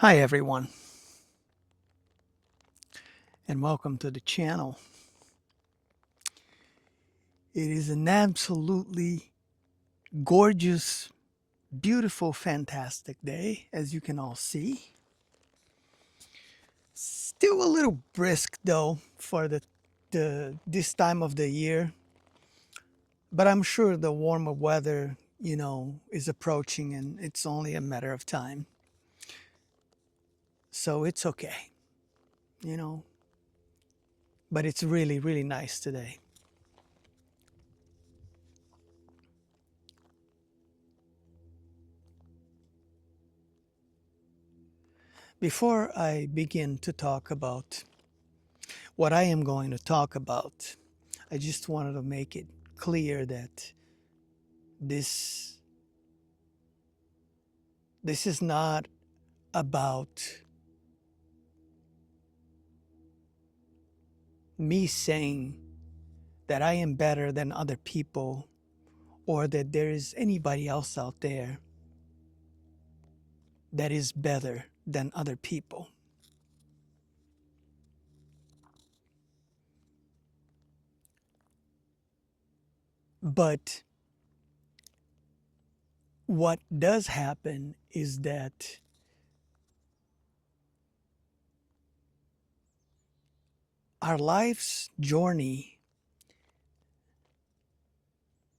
Hi everyone, and welcome to the channel. It is an absolutely gorgeous, beautiful, fantastic day, as you can all see. Still a little brisk though for the this time of the year, but I'm sure the warmer weather, is approaching and it's only a matter of time. So it's okay, you know, but it's really, really nice today. Before I begin to talk about what I am going to talk about, I just wanted to make it clear that this this is not about me saying that I am better than other people or that there is anybody else out there that is better than other people. But what does happen is that our life's journey,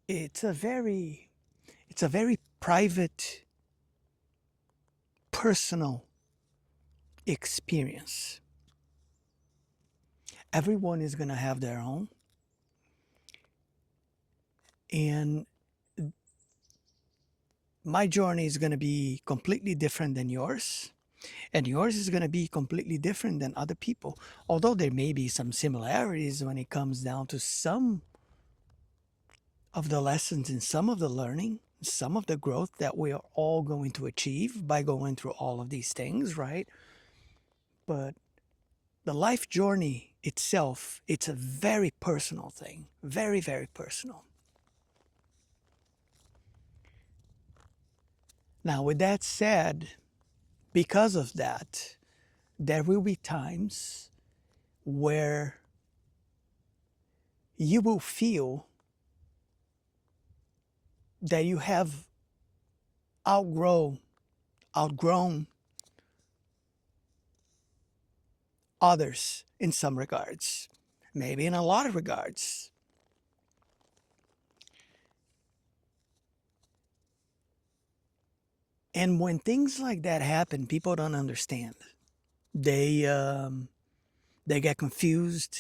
it's a very private, personal experience. Everyone is going to have their own, and my journey is going to be completely different than yours, and yours is going to be completely different than other people, although there may be some similarities when it comes down to some of the lessons and some of the learning, some of the growth that we are all going to achieve by going through all of these things, right? But the life journey itself, it's a very personal thing, very, very personal. Now, with that said, because of that, there will be times where you will feel that you have outgrown outgrown others in some regards, maybe in a lot of regards. And when things like that happen, people don't understand. They get confused.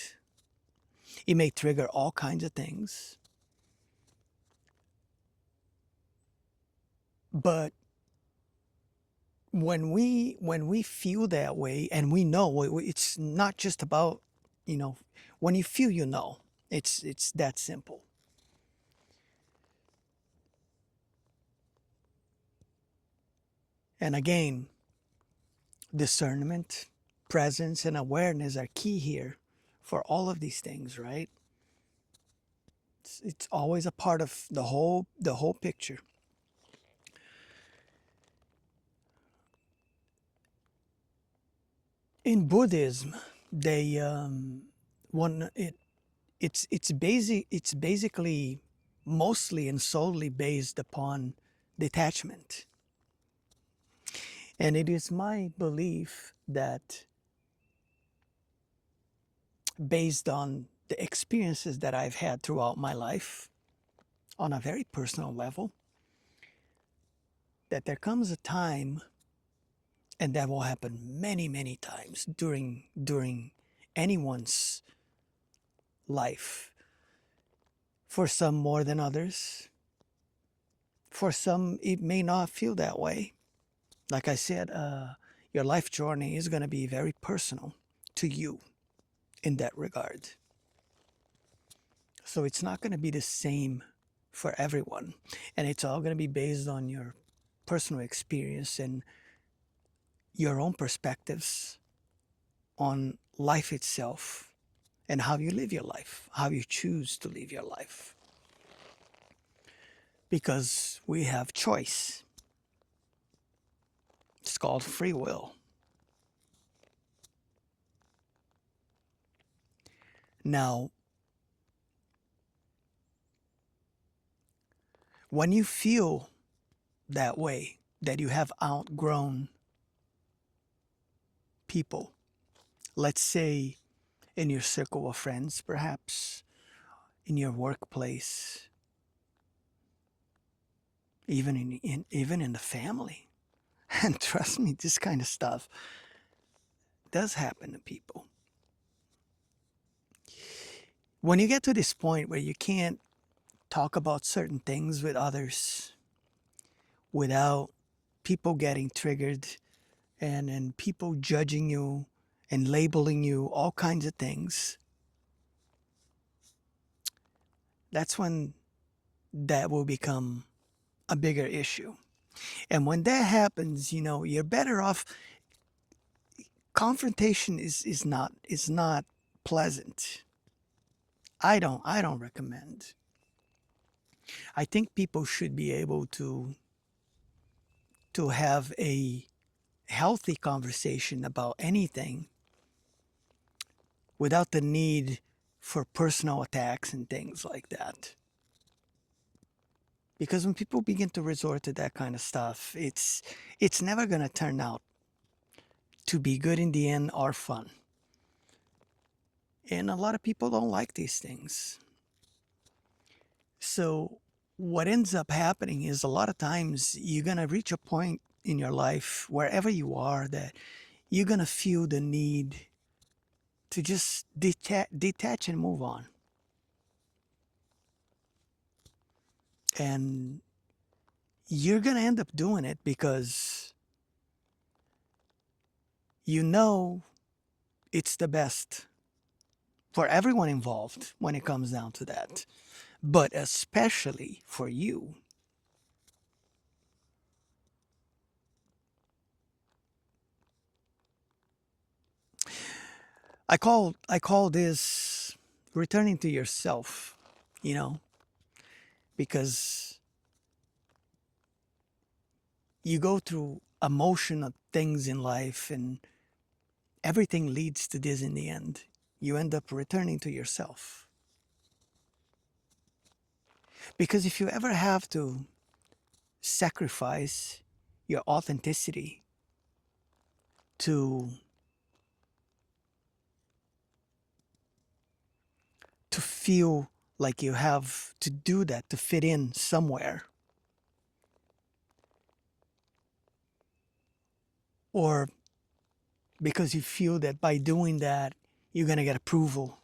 It may trigger all kinds of things. But when we feel that way, and we know it's not just about, you know, when you feel, it's that simple. And again, discernment, presence, and awareness are key here for all of these things, right? It's always a part of the whole picture. In Buddhism, they one it it's basically mostly and solely based upon detachment. And it is my belief that, based on the experiences that I've had throughout my life on a very personal level, that there comes a time, and that will happen many, many times during anyone's life. For some more than others. For some, it may not feel that way. Like I said, your life journey is going to be very personal to you in that regard. So it's not going to be the same for everyone. And it's all going to be based on your personal experience and your own perspectives on life itself and how you live your life, how you choose to live your life. Because we have choice. It's called free will. Now, when you feel that way, that you have outgrown people, let's say in your circle of friends, perhaps in your workplace, even in the family. And trust me, this kind of stuff does happen to people. When you get to this point where you can't talk about certain things with others without people getting triggered and people judging you and labeling you all kinds of things, that's when that will become a bigger issue. And when that happens, you're better off. Confrontation is not pleasant. I don't recommend. I think people should be able to have a healthy conversation about anything without the need for personal attacks and things like that. Because when people begin to resort to that kind of stuff, it's never going to turn out to be good in the end or fun. And a lot of people don't like these things. So what ends up happening is a lot of times you're going to reach a point in your life, wherever you are, that you're going to feel the need to just detach and move on. And you're going to end up doing it because you know it's the best for everyone involved when it comes down to that, but especially for you. I call this returning to yourself, you know, because you go through emotional things in life and everything leads to this in the end. You end up returning to yourself. Because if you ever have to sacrifice your authenticity to feel like you have to do that to fit in somewhere, or because you feel that by doing that you're going to get approval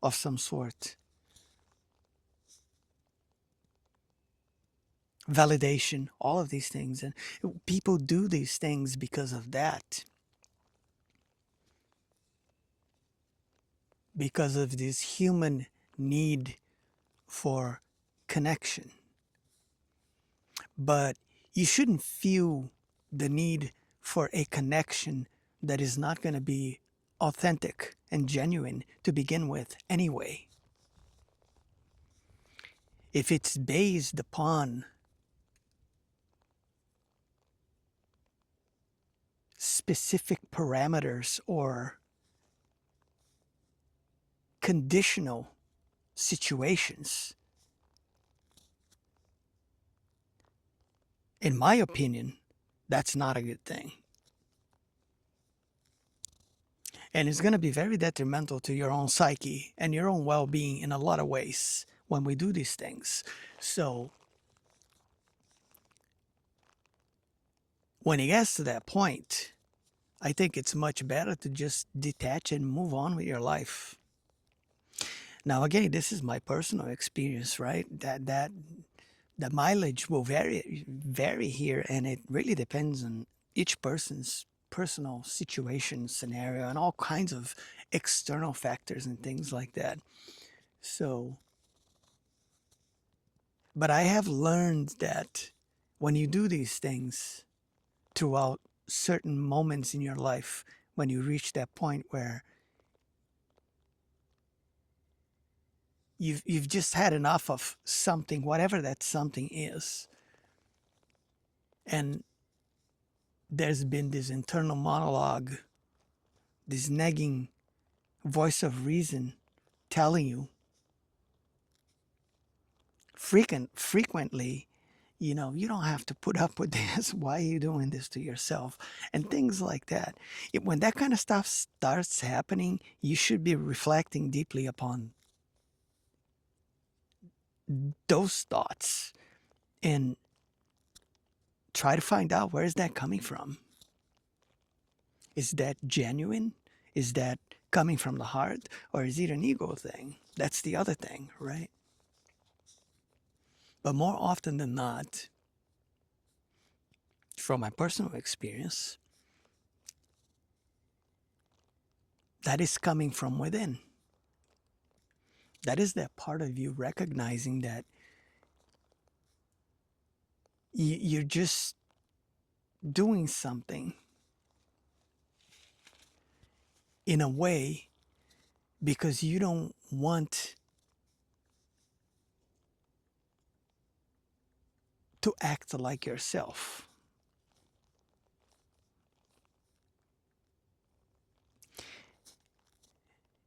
of some sort, validation, all of these things. And people do these things because of that, because of this human need for connection. But you shouldn't feel the need for a connection that is not going to be authentic and genuine to begin with anyway. If it's based upon specific parameters or conditional situations, in my opinion, that's not a good thing. And it's going to be very detrimental to your own psyche and your own well being in a lot of ways when we do these things. So, when it gets to that point, I think it's much better to just detach and move on with your life. Now, again, this is my personal experience, right? That the mileage will vary here, and it really depends on each person's personal situation, scenario, and all kinds of external factors and things like that. So, but I have learned that when you do these things throughout certain moments in your life, when you reach that point where you've just had enough of something, whatever that something is, and there's been this internal monologue, this nagging voice of reason telling you frequently, you don't have to put up with this. Why are you doing this to yourself? And things like that. When that kind of stuff starts happening, you should be reflecting deeply upon those thoughts and try to find out, where is that coming from? Is that genuine? Is that coming from the heart? Or is it an ego thing? That's the other thing, right? But more often than not, from my personal experience, that is coming from within. That is that part of you recognizing that you're just doing something in a way because you don't want to act like yourself.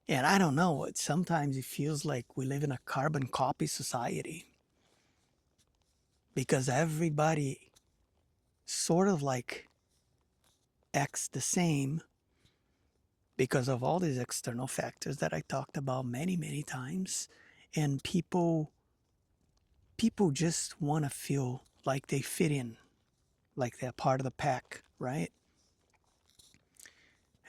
And I don't know, sometimes it feels like we live in a carbon copy society because everybody sort of like acts the same because of all these external factors that I talked about many, many times. And people just want to feel like they fit in, like they're part of the pack, right?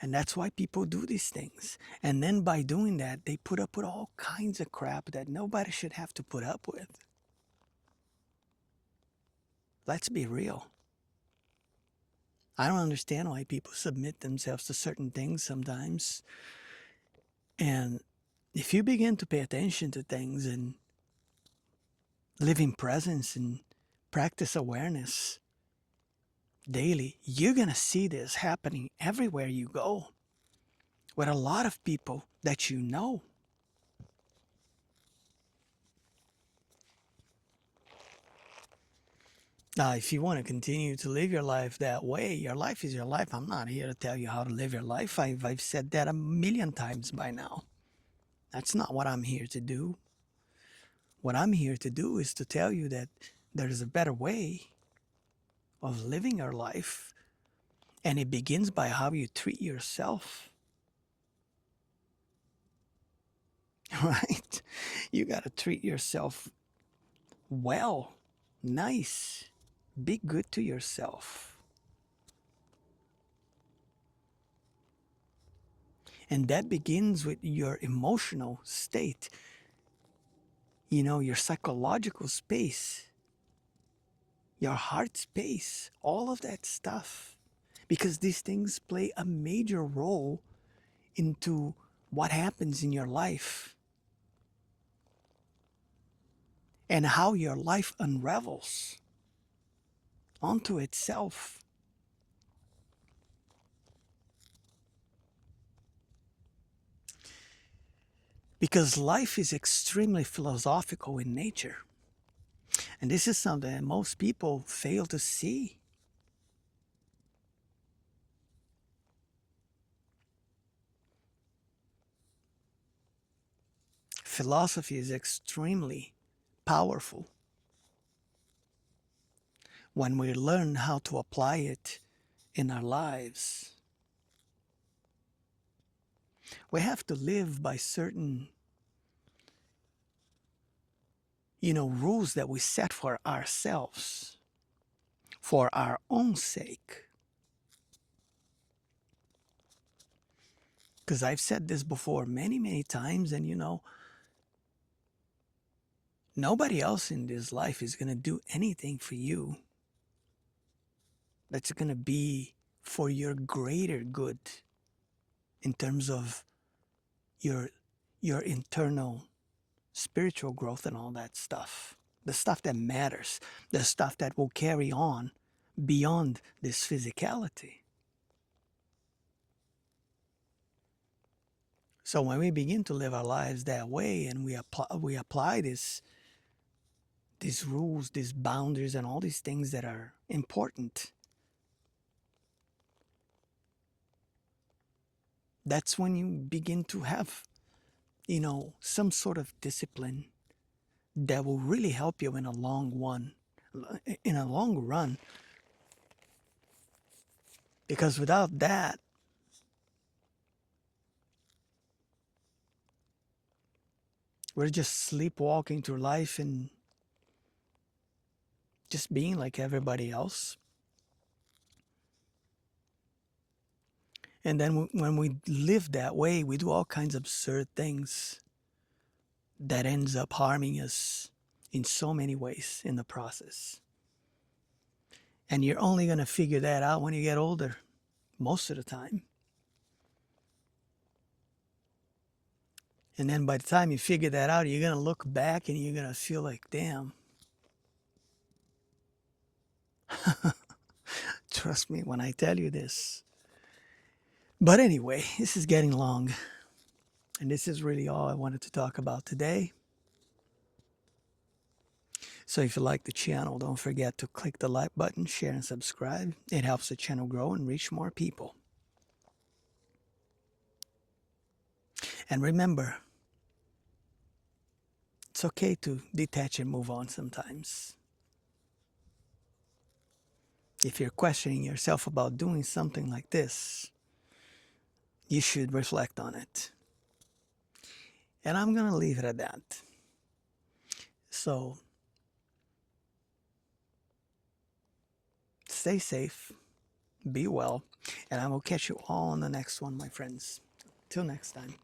And that's why people do these things. And then by doing that, they put up with all kinds of crap that nobody should have to put up with. Let's be real. I don't understand why people submit themselves to certain things sometimes. And if you begin to pay attention to things and live in presence and practice awareness daily, you're going to see this happening everywhere you go with a lot of people that you know. Now, if you want to continue to live your life that way, your life is your life. I'm not here to tell you how to live your life. I've said that a million times by now. That's not what I'm here to do. What I'm here to do is to tell you that there's a better way of living your life, and it begins by how you treat yourself. Right? You got to treat yourself well, nice, be good to yourself. And that begins with your emotional state, your psychological space, your heart space, all of that stuff. Because these things play a major role into what happens in your life and how your life unravels onto itself. Because life is extremely philosophical in nature. And this is something that most people fail to see. Philosophy is extremely powerful when we learn how to apply it in our lives. We have to live by certain, rules that we set for ourselves, for our own sake. Because I've said this before many, many times, and nobody else in this life is going to do anything for you that's going to be for your greater good in terms of your internal spiritual growth and all that stuff. The stuff that matters, the stuff that will carry on beyond this physicality. So when we begin to live our lives that way and we apply these rules, these boundaries, and all these things that are important, that's when you begin to have some sort of discipline that will really help you in a long run. Because without that, we're just sleepwalking through life and just being like everybody else. And then when we live that way, we do all kinds of absurd things that ends up harming us in so many ways in the process. And you're only going to figure that out when you get older, most of the time. And then by the time you figure that out, you're going to look back and you're going to feel like, damn. Trust me when I tell you this. But anyway, this is getting long. And this is really all I wanted to talk about today. So if you like the channel, don't forget to click the like button, share, and subscribe. It helps the channel grow and reach more people. And remember, it's okay to detach and move on sometimes. If you're questioning yourself about doing something like this, you should reflect on it. And I'm going to leave it at that. So, stay safe, be well, and I will catch you all on the next one, my friends. Till next time.